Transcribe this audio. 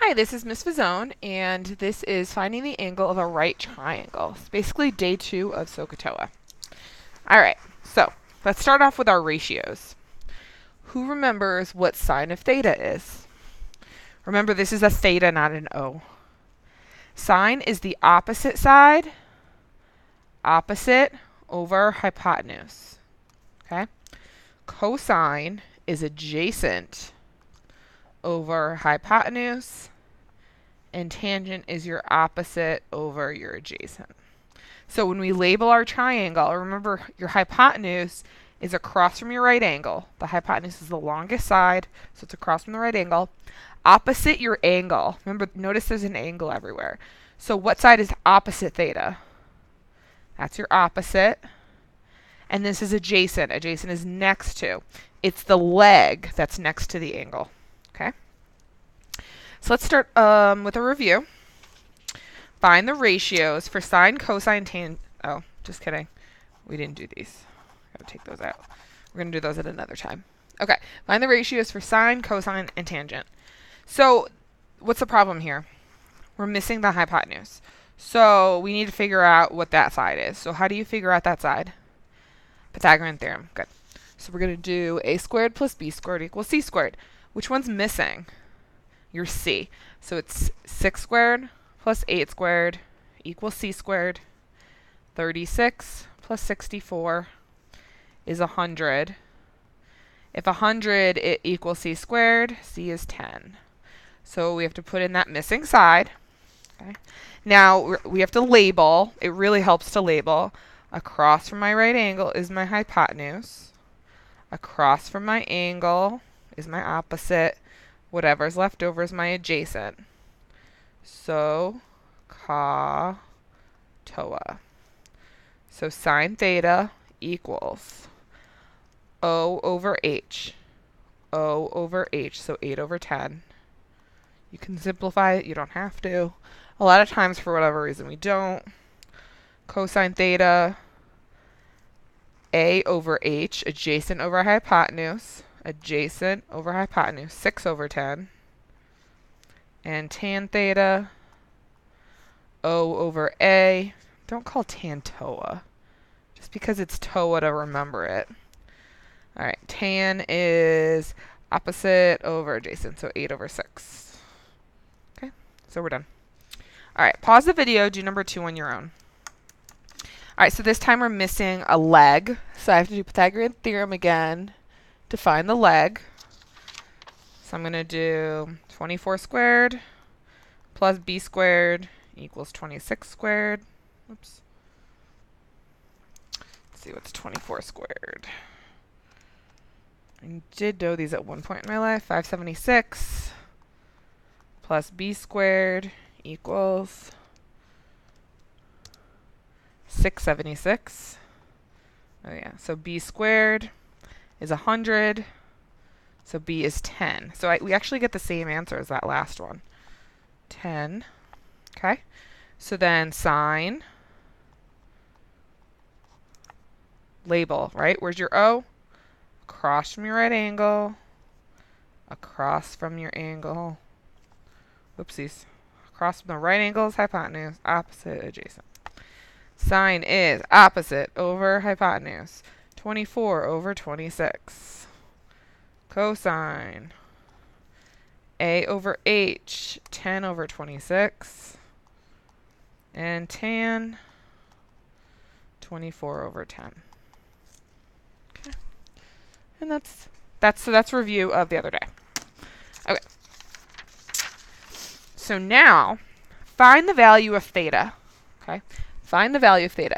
Hi, this is Miss Fazone, and this is finding the angle of a right triangle. It's basically day 2 of SOHCAHTOA. All right, so let's start off with our ratios. Who remembers what sine of theta is? Remember, this is a theta, not an O. Sine is the opposite side, opposite over hypotenuse. Okay? Cosine is adjacent over hypotenuse, and tangent is your opposite over your adjacent. So when we label our triangle, remember your hypotenuse is across from your right angle. The hypotenuse is the longest side, so it's across from the right angle. Opposite your angle. Remember, notice there's an angle everywhere. So what side is opposite theta? That's your opposite. And this is adjacent. Adjacent is next to. It's the leg that's next to the angle. Okay? So let's start with a review. Find the ratios for sine, cosine, tan. Oh, just kidding. We didn't do these. Gotta take those out. We're going to do those at another time. Okay. Find the ratios for sine, cosine, and tangent. So what's the problem here? We're missing the hypotenuse. So we need to figure out what that side is. So how do you figure out that side? Pythagorean theorem. Good. So we're going to do a squared plus b squared equals c squared. Which one's missing? Your c. So it's 6 squared plus 8 squared equals c squared. 36 plus 64 is 100. If 100 equals c squared, c is 10. So we have to put in that missing side. Okay. Now we have to label. It really helps to label. Across from my right angle is my hypotenuse. Across from my angle is my opposite. Whatever's left over is my adjacent. So, SOHCAHTOA. So sine theta equals O over H. O over H, so 8 over 10. You can simplify it, you don't have to. A lot of times, for whatever reason, we don't. Cosine theta, A over H, adjacent over hypotenuse. Adjacent over hypotenuse, 6 over 10. And tan theta, O over A. Don't call tan TOA, just because it's TOA to remember it. All right, tan is opposite over adjacent, so 8 over 6. Okay, so we're done. All right, pause the video, do number 2 on your own. All right, so this time we're missing a leg, so I have to do Pythagorean theorem again to find the leg. So I'm going to do 24 squared plus b squared equals 26 squared. Oops. Let's see, what's 24 squared? I did know these at one point in my life. 576 plus b squared equals 676. Oh yeah, so b squared is 100. So b is 10. So we actually get the same answer as that last one. 10. Okay. So then sine, label, right? Where's your O? Across from your right angle. Across from your angle. Whoopsies. Across from the right angle is hypotenuse. Opposite, adjacent. Sine is opposite over hypotenuse. 24 over 26. Cosine, A over H, 10 over 26. And tan, 24 over 10. Okay. And that's review of the other day. Okay. So now, find the value of theta. Okay. Find the value of theta.